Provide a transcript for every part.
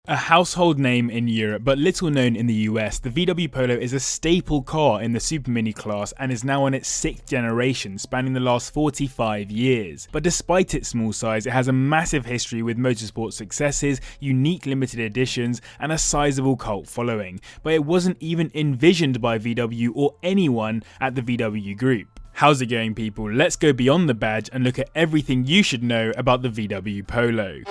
A household name in Europe but little known in the US, the VW Polo is a staple car in the supermini class and is now on its 6th generation, spanning the last 45 years. But despite its small size, it has a massive history with motorsport successes, unique limited editions, and a sizable cult following. But it wasn't even envisioned by VW or anyone at the VW Group. How's it going, people? Let's go beyond the badge and look at everything you should know about the VW Polo.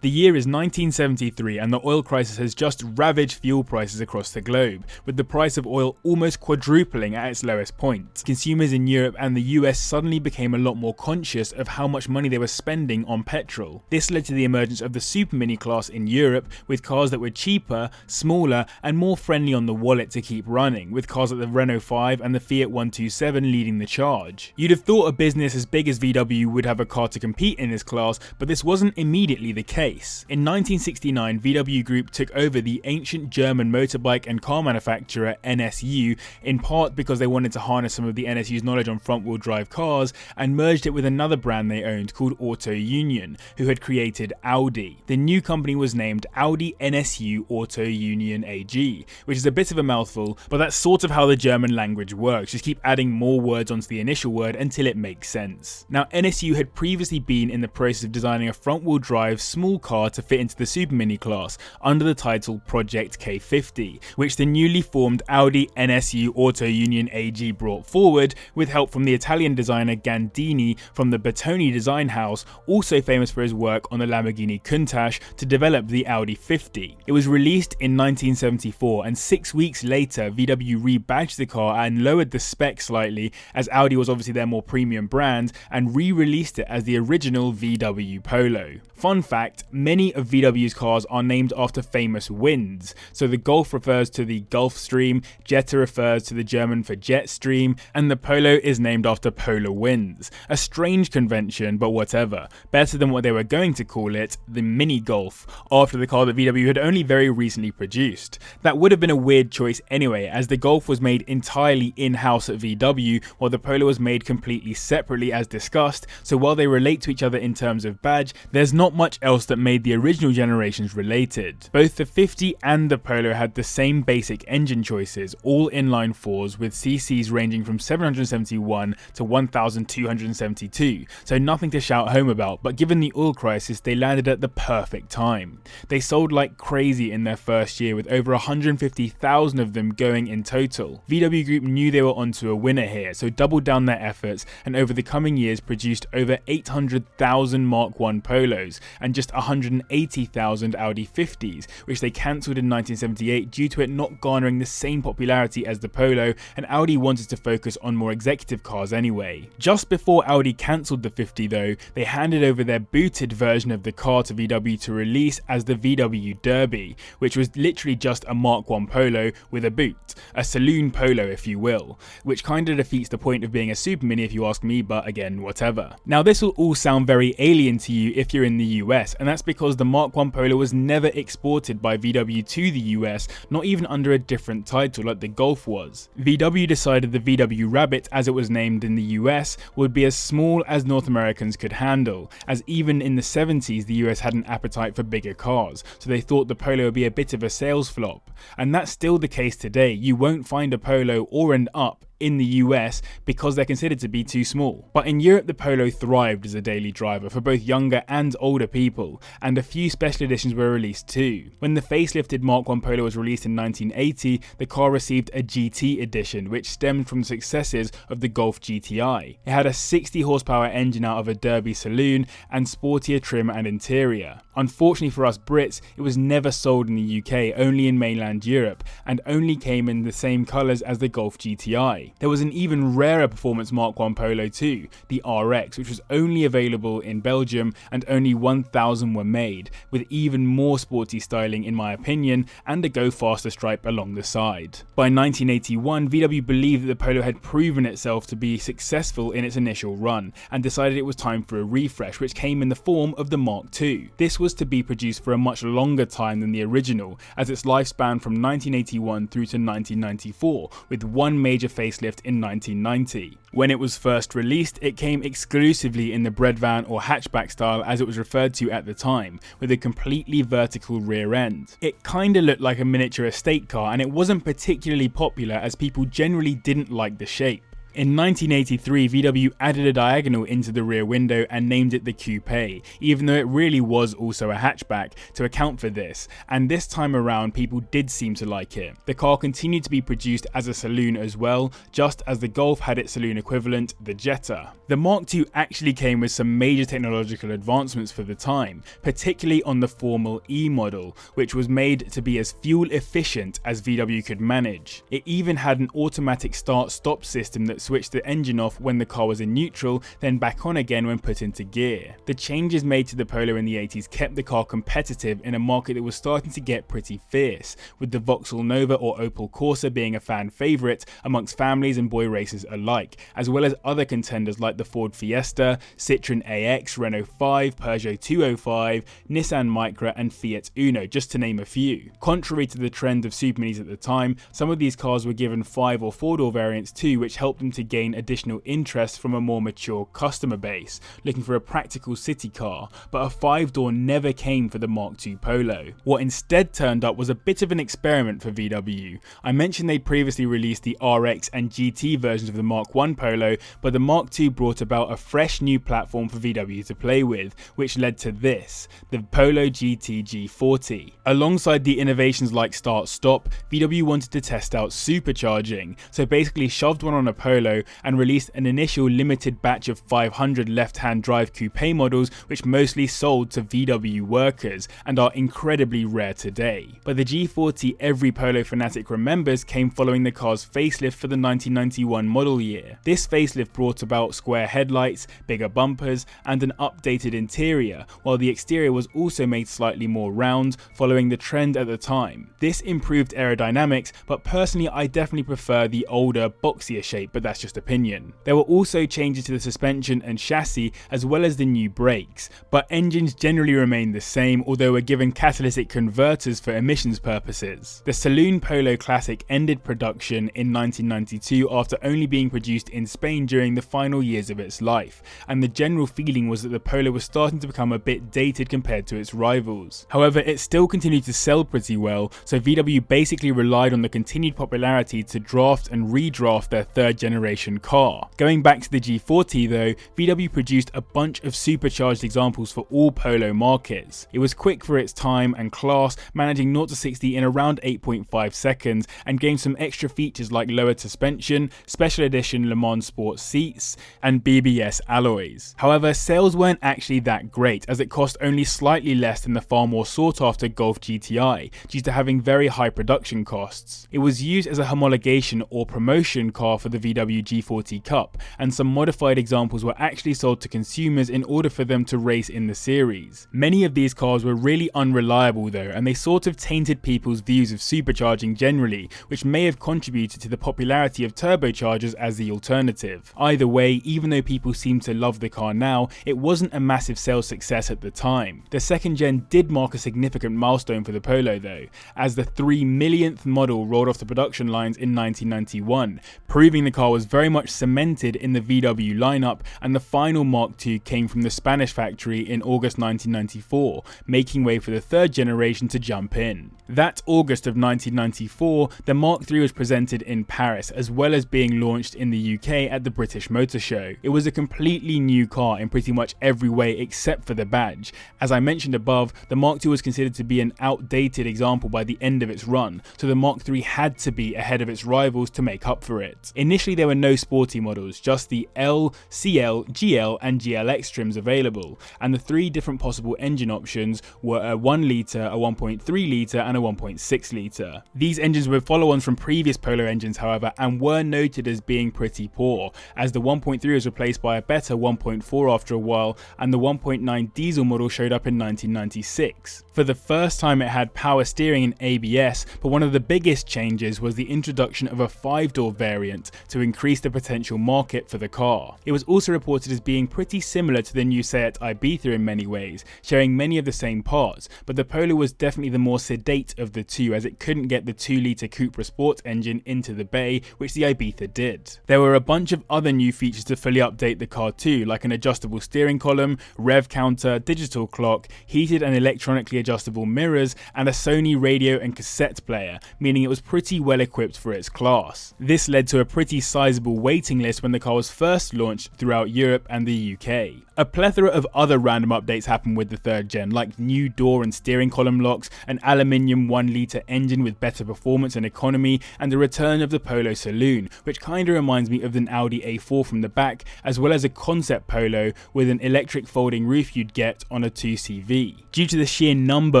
The year is 1973 and the oil crisis has just ravaged fuel prices across the globe, with the price of oil almost quadrupling at its lowest point. Consumers in Europe and the US suddenly became a lot more conscious of how much money they were spending on petrol. This led to the emergence of the supermini class in Europe, with cars that were cheaper, smaller, and more friendly on the wallet to keep running, with cars like the Renault 5 and the Fiat 127 leading the charge. You'd have thought a business as big as VW would have a car to compete in this class, but this wasn't immediately the case. In 1969, VW Group took over the ancient German motorbike and car manufacturer NSU, in part because they wanted to harness some of the NSU's knowledge on front-wheel drive cars, and merged it with another brand they owned called Auto Union, who had created Audi. The new company was named Audi NSU Auto Union AG, which is a bit of a mouthful, but that's sort of how the German language works. Just keep adding more words onto the initial word until it makes sense. Now, NSU had previously been in the process of designing a front-wheel drive small car to fit into the supermini class under the title Project K50, which the newly formed Audi NSU Auto Union AG brought forward with help from the Italian designer Gandini from the Bertoni design house, also famous for his work on the Lamborghini Countach, to develop the Audi 50. It was released in 1974, and 6 weeks later VW rebadged the car and lowered the spec slightly, as Audi was obviously their more premium brand, and re-released it as the original VW Polo. Fun fact, many of VW's cars are named after famous winds. So the Golf refers to the Gulf Stream, Jetta refers to the German for jet stream, and the Polo is named after polar winds. A strange convention, but whatever. Better than what they were going to call it, the Mini Golf, after the car that VW had only very recently produced. That would have been a weird choice anyway, as the Golf was made entirely in-house at VW, while the Polo was made completely separately as discussed, so while they relate to each other in terms of badge, there's not much else that made the original generations related. Both the 50 and the Polo had the same basic engine choices, all inline 4s with CCs ranging from 771 to 1272, so nothing to shout home about, but given the oil crisis they landed at the perfect time. They sold like crazy in their first year, with over 150,000 of them going in total. VW Group knew they were onto a winner here, so doubled down their efforts and over the coming years produced over 800,000 Mark I Polos and just 180,000 Audi 50s, which they cancelled in 1978 due to it not garnering the same popularity as the Polo, and Audi wanted to focus on more executive cars anyway. Just before Audi cancelled the 50 though, they handed over their booted version of the car to VW to release as the VW Derby, which was literally just a Mark I Polo with a boot, a saloon Polo if you will, which kinda defeats the point of being a supermini if you ask me, but again, whatever. Now this will all sound very alien to you if you're in the US, and that's because the Mark I Polo was never exported by VW to the US, not even under a different title like the Golf was. VW decided the VW Rabbit, as it was named in the US, would be as small as North Americans could handle, as even in the 70s the US had an appetite for bigger cars, so they thought the Polo would be a bit of a sales flop. And that's still the case today. You won't find a Polo or an Up in the US because they're considered to be too small. But in Europe the Polo thrived as a daily driver for both younger and older people, and a few special editions were released too. When the facelifted Mark I Polo was released in 1980, the car received a GT edition, which stemmed from the successes of the Golf GTI. It had a 60 horsepower engine out of a Derby saloon and sportier trim and interior. Unfortunately for us Brits, it was never sold in the UK, only in mainland Europe, and only came in the same colours as the Golf GTI. There was an even rarer performance Mark I Polo too, the RX, which was only available in Belgium and only 1,000 were made, with even more sporty styling in my opinion, and a go faster stripe along the side. By 1981, VW believed that the Polo had proven itself to be successful in its initial run, and decided it was time for a refresh, which came in the form of the Mark II. This was to be produced for a much longer time than the original, as its lifespan from 1981 through to 1994, with one major facelift Facelift in 1990. When it was first released, it came exclusively in the bread van or hatchback style as it was referred to at the time, with a completely vertical rear end. It kinda looked like a miniature estate car, and it wasn't particularly popular as people generally didn't like the shape. In 1983, VW added a diagonal into the rear window and named it the Coupe, even though it really was also a hatchback, to account for this, and this time around people did seem to like it. The car continued to be produced as a saloon as well, just as the Golf had its saloon equivalent, the Jetta. The Mark II actually came with some major technological advancements for the time, particularly on the Formal E model, which was made to be as fuel efficient as VW could manage. It even had an automatic start-stop system that switched the engine off when the car was in neutral, then back on again when put into gear. The changes made to the Polo in the 80s kept the car competitive in a market that was starting to get pretty fierce, with the Vauxhall Nova or Opel Corsa being a fan favourite amongst families and boy racers alike, as well as other contenders like the Ford Fiesta, Citroën AX, Renault 5, Peugeot 205, Nissan Micra and Fiat Uno, just to name a few. Contrary to the trend of superminis at the time, some of these cars were given 5 or 4-door variants too, which helped them to gain additional interest from a more mature customer base, looking for a practical city car, but a 5-door never came for the Mark II Polo. What instead turned up was a bit of an experiment for VW. I mentioned they'd previously released the RX and GT versions of the Mark I Polo, but the Mark II brought about a fresh new platform for VW to play with, which led to this, the Polo GT G40. Alongside the innovations like start-stop, VW wanted to test out supercharging, so basically shoved one on a Polo and released an initial limited batch of 500 left-hand drive coupe models, which mostly sold to VW workers and are incredibly rare today. But the G40 every Polo fanatic remembers came following the car's facelift for the 1991 model year. This facelift brought about square headlights, bigger bumpers and an updated interior, while the exterior was also made slightly more round, following the trend at the time. This improved aerodynamics, but personally I definitely prefer the older, boxier shape, but that's just opinion. There were also changes to the suspension and chassis as well as the new brakes, but engines generally remained the same, although were given catalytic converters for emissions purposes. The Saloon Polo Classic ended production in 1992 after only being produced in Spain during the final years of its life, and the general feeling was that the Polo was starting to become a bit dated compared to its rivals. However, it still continued to sell pretty well, so VW basically relied on the continued popularity to draft and redraft their third generation car. Going back to the G40 though, VW produced a bunch of supercharged examples for all Polo markets. It was quick for its time and class, managing 0 to 60 in around 8.5 seconds, and gained some extra features like lowered suspension, special edition Le Mans Sport seats, and BBS alloys. However, sales weren't actually that great, as it cost only slightly less than the far more sought after Golf GTI, due to having very high production costs. It was used as a homologation or promotion car for the VW G40 Cup, and some modified examples were actually sold to consumers in order for them to race in the series. Many of these cars were really unreliable though, and they sort of tainted people's views of supercharging generally, which may have contributed to the popularity of turbochargers as the alternative. Either way, even though people seem to love the car now, it wasn't a massive sales success at the time. The second gen did mark a significant milestone for the Polo though, as the 3 millionth model rolled off the production lines in 1991, proving the car was very much cemented in the VW lineup, and the final Mark II came from the Spanish factory in August 1994, making way for the third generation to jump in. That August of 1994, the Mark III was presented in Paris, as well as being launched in the UK at the British Motor Show. It was a completely new car in pretty much every way except for the badge. As I mentioned above, the Mark II was considered to be an outdated example by the end of its run, so the Mark III had to be ahead of its rivals to make up for it. Initially there were no sporty models, just the L, CL, GL and GLX trims available, and the 3 different possible engine options were a 1 litre, a 1.3 litre and a 1.6 litre. These engines were follow-ons from previous Polo engines however, and were noted as being pretty poor, as the 1.3 was replaced by a better 1.4 after a while, and the 1.9 diesel model showed up in 1996. For the first time it had power steering and ABS, but one of the biggest changes was the introduction of a 5-door variant to increase the potential market for the car. It was also reported as being pretty similar to the new Seat Ibiza in many ways, sharing many of the same parts, but the Polo was definitely the more sedate of the two, as it couldn't get the 2-litre Cupra Sport engine into the bay, which the Ibiza did. There were a bunch of other new features to fully update the car too, like an adjustable steering column, rev counter, digital clock, heated and electronically adjustable mirrors, and a Sony radio and cassette player, meaning it was pretty well equipped for its class. This led to a pretty sizable waiting list when the car was first launched throughout Europe and the UK. A plethora of other random updates happened with the 3rd gen, like new door and steering column locks, an aluminium 1-litre engine with better performance and economy, and the return of the Polo Saloon, which kinda reminds me of an Audi A4 from the back, as well as a concept Polo with an electric folding roof you'd get on a 2CV. Due to the sheer number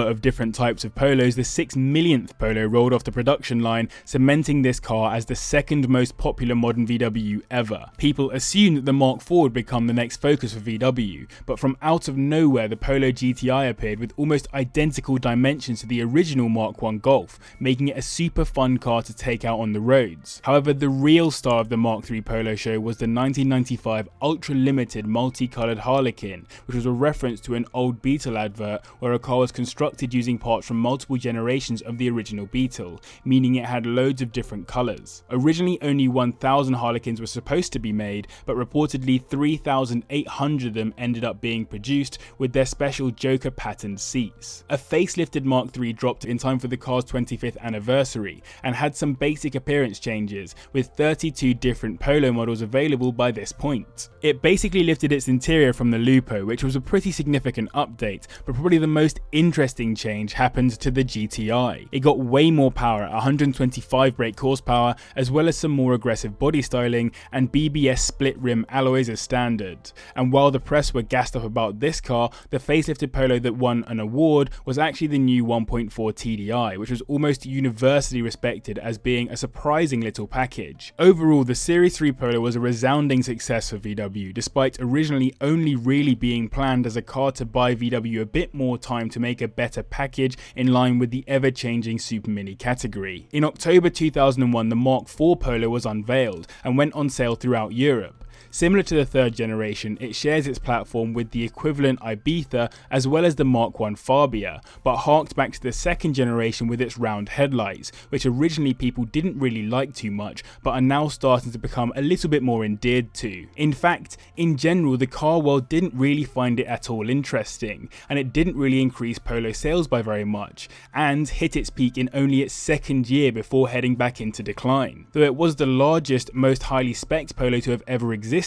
of different types of Polos, the 6 millionth Polo rolled off the production line, cementing this car as the 2nd most popular modern VW ever. People assumed that the Mark IV would become the next focus for VW, but from out of nowhere the Polo GTI appeared with almost identical dimensions to the original Mark I Golf, making it a super fun car to take out on the roads. However, the real star of the Mark III Polo show was the 1995 ultra limited multicoloured Harlequin, which was a reference to an old Beetle advert where a car was constructed using parts from multiple generations of the original Beetle, meaning it had loads of different colours. Originally only 1,000 Harlequins were supposed to be made, but reportedly 3,800 of them ended up being produced with their special Joker patterned seats. A facelifted Mark III dropped in time for the car's 25th anniversary and had some basic appearance changes, with 32 different Polo models available by this point. It basically lifted its interior from the Lupo, which was a pretty significant update, but probably the most interesting change happened to the GTI. It got way more power at 125 brake horsepower, as well as some more aggressive body styling and BBS split rim alloys as standard. And while the press were gassed up about this car, the facelifted Polo that won an award was actually the new 1.4 TDI, which was almost universally respected as being a surprising little package. Overall, the Series 3 Polo was a resounding success for VW, despite originally only really being planned as a car to buy VW a bit more time to make a better package in line with the ever-changing supermini category. In October 2001, the Mark IV Polo was unveiled and went on sale throughout Europe. Similar to the 3rd generation, it shares its platform with the equivalent Ibiza as well as the Mark I Fabia, but harked back to the 2nd generation with its round headlights, which originally people didn't really like too much, but are now starting to become a little bit more endeared to. In fact, in general, the car world didn't really find it at all interesting, and it didn't really increase Polo sales by very much, and hit its peak in only its 2nd year before heading back into decline. Though it was the largest, most highly spec'd Polo to have ever existed,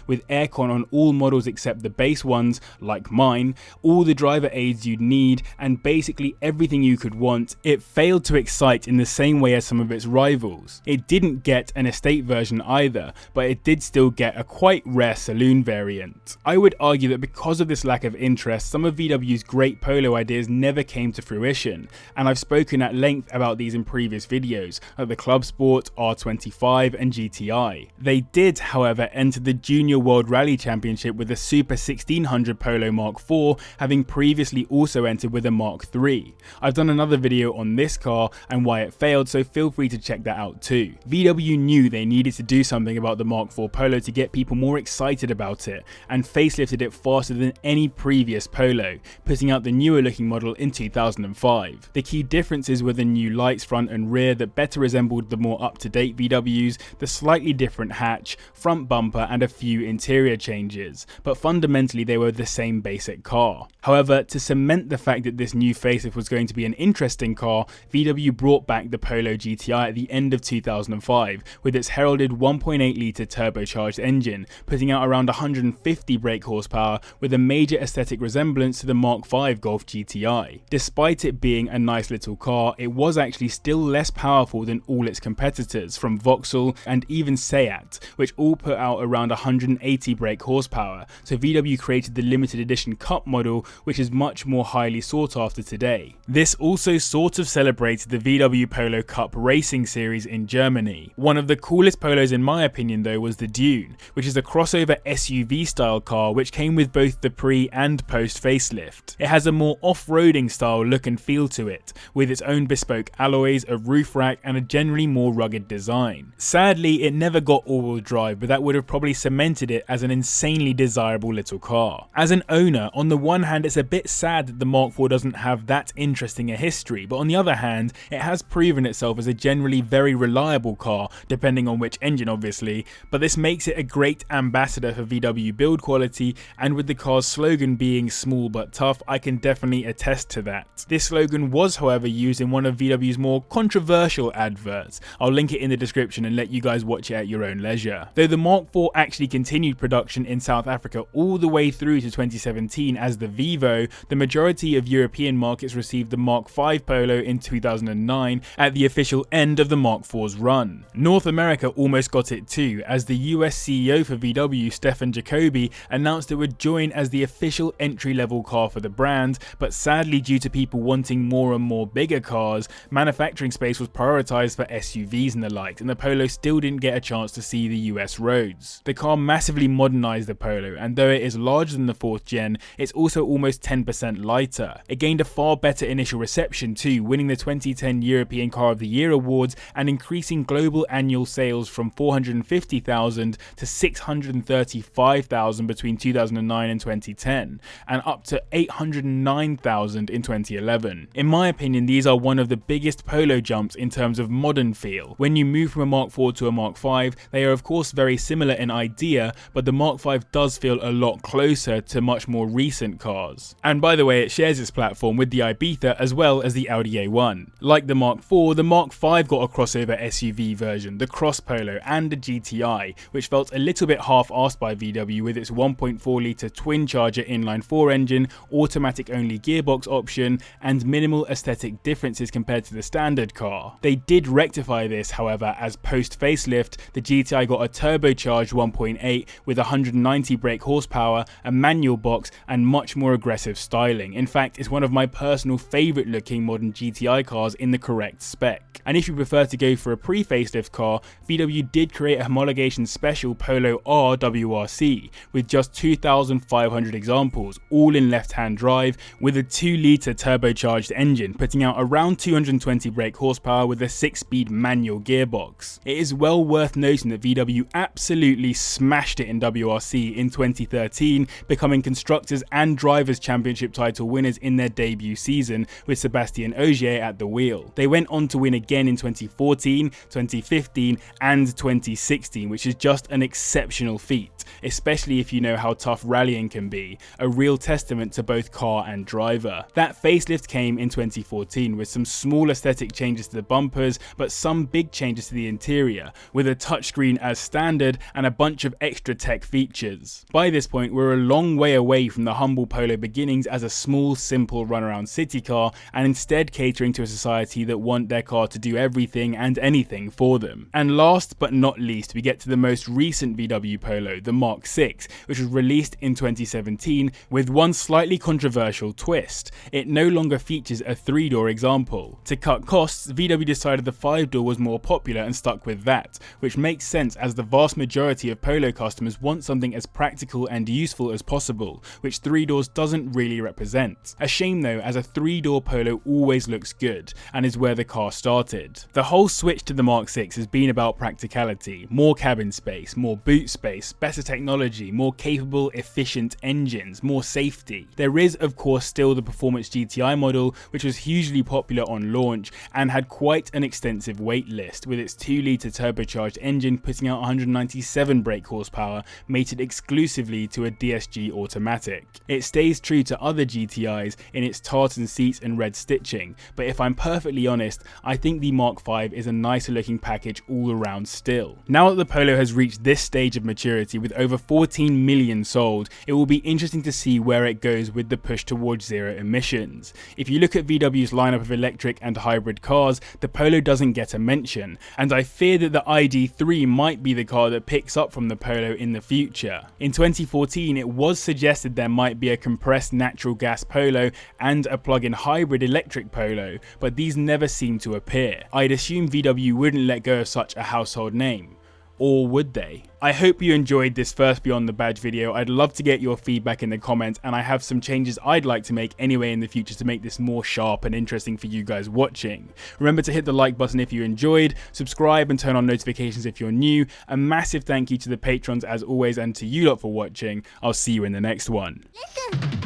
with aircon on all models except the base ones, like mine, all the driver aids you'd need, and basically everything you could want, it failed to excite in the same way as some of its rivals. It didn't get an estate version either, but it did still get a quite rare saloon variant. I would argue that because of this lack of interest, some of VW's great Polo ideas never came to fruition, and I've spoken at length about these in previous videos, like the Club Sport, R25 and GTI. They did, however, enter the Junior World Rally Championship with a Super 1600 Polo Mark IV, having previously also entered with a Mark III. I've done another video on this car and why it failed, so feel free to check that out too. VW knew they needed to do something about the Mark IV Polo to get people more excited about it, and facelifted it faster than any previous Polo, putting out the newer looking model in 2005. The key differences were the new lights front and rear that better resembled the more up-to-date VWs, the slightly different hatch, front bumper and a few interior changes, but fundamentally they were the same basic car. However, to cement the fact that this new facelift was going to be an interesting car, VW brought back the Polo GTI at the end of 2005 with its heralded 1.8 litre turbocharged engine, putting out around 150 brake horsepower with a major aesthetic resemblance to the Mark V Golf GTI. Despite it being a nice little car, it was actually still less powerful than all its competitors from Vauxhall and even Seat, which all put out around around 180 brake horsepower, so VW created the limited edition Cup model, which is much more highly sought after today. This also sort of celebrated the VW Polo Cup racing series in Germany. One of the coolest Polos in my opinion though was the Dune, which is a crossover SUV style car which came with both the pre and post facelift. It has a more off-roading style look and feel to it, with its own bespoke alloys, a roof rack and a generally more rugged design. Sadly, it never got all-wheel drive, but that would have probably cemented it as an insanely desirable little car. As an owner, on the one hand it's a bit sad that the Mark IV doesn't have that interesting a history, but on the other hand it has proven itself as a generally very reliable car, depending on which engine obviously, but this makes it a great ambassador for VW build quality, and with the car's slogan being small but tough, I can definitely attest to that. This slogan was however used in one of VW's more controversial adverts. I'll link it in the description and let you guys watch it at your own leisure. Though the Mark IV actually continued production in South Africa all the way through to 2017 as the Vivo, the majority of European markets received the Mark V Polo in 2009 at the official end of the Mark IV's run. North America almost got it too, as the US CEO for VW, Stefan Jacobi, announced it would join as the official entry-level car for the brand, but sadly due to people wanting more and more bigger cars, manufacturing space was prioritised for SUVs and the like, and the Polo still didn't get a chance to see the US roads. The car massively modernised the Polo, and though it is larger than the 4th gen, it's also almost 10% lighter. It gained a far better initial reception too, winning the 2010 European Car of the Year awards and increasing global annual sales from 450,000 to 635,000 between 2009 and 2010, and up to 809,000 in 2011. In my opinion, these are one of the biggest Polo jumps in terms of modern feel. When you move from a Mark IV to a Mark V, they are of course very similar in idea, but the Mark V does feel a lot closer to much more recent cars. And by the way, it shares its platform with the Ibiza as well as the Audi A1. Like the Mark IV, the Mark V got a crossover SUV version, the Cross Polo and the GTI, which felt a little bit half-assed by VW with its 1.4 litre twin-charger inline-4 engine, automatic-only gearbox option, and minimal aesthetic differences compared to the standard car. They did rectify this, however, as post-facelift, the GTI got a turbocharged 1.8 with 190 brake horsepower, a manual box, and much more aggressive styling. In fact, it's one of my personal favourite looking modern GTI cars in the correct spec. And if you prefer to go for a pre-facelift car, VW did create a homologation special Polo R WRC with just 2,500 examples, all in left-hand drive with a 2-litre turbocharged engine, putting out around 220 brake horsepower with a 6-speed manual gearbox. It is well worth noting that VW absolutely smashed it in WRC in 2013, becoming Constructors and Drivers' Championship title winners in their debut season with Sébastien Ogier at the wheel. They went on to win again in 2014, 2015 and 2016, which is just an exceptional feat, especially if you know how tough rallying can be, a real testament to both car and driver. That facelift came in 2014 with some small aesthetic changes to the bumpers, but some big changes to the interior, with a touchscreen as standard and a bunch of extra tech features. By this point, we're a long way away from the humble Polo beginnings as a small, simple runaround city car, and instead catering to a society that want their car to do everything and anything for them. And last but not least, we get to the most recent VW Polo, the Mark VI, which was released in 2017 with one slightly controversial twist. It no longer features a 3-door example. To cut costs, VW decided the 5-door was more popular and stuck with that, which makes sense as the vast majority of Polo customers want something as practical and useful as possible, which 3 doors doesn't really represent. A shame though, as a 3-door Polo always looks good and is where the car started. The whole switch to the Mark VI has been about practicality, more cabin space, more boot space, better technology, more capable, efficient engines, more safety. There is of course still the performance GTI model, which was hugely popular on launch and had quite an extensive wait list, with its 2-litre turbocharged engine putting out 197 brake horsepower, mated exclusively to a DSG automatic. It stays true to other GTIs in its tartan seats and red stitching, but if I'm perfectly honest, I think the Mark V is a nicer looking package all around still. Now that the Polo has reached this stage of maturity with over 14 million sold, it will be interesting to see where it goes with the push towards zero emissions. If you look at VW's lineup of electric and hybrid cars, the Polo doesn't get a mention, and I fear that the ID3 might be the car that picks up up from the Polo in the future. In 2014, it was suggested there might be a compressed natural gas Polo and a plug-in hybrid electric Polo, but these never seemed to appear. I'd assume VW wouldn't let go of such a household name. Or would they? I hope you enjoyed this first Beyond the Badge video. I'd love to get your feedback in the comments, and I have some changes I'd like to make anyway in the future to make this more sharp and interesting for you guys watching. Remember to hit the like button if you enjoyed, subscribe and turn on notifications if you're new. A massive thank you to the patrons as always, and to you lot for watching. I'll see you in the next one. Listen.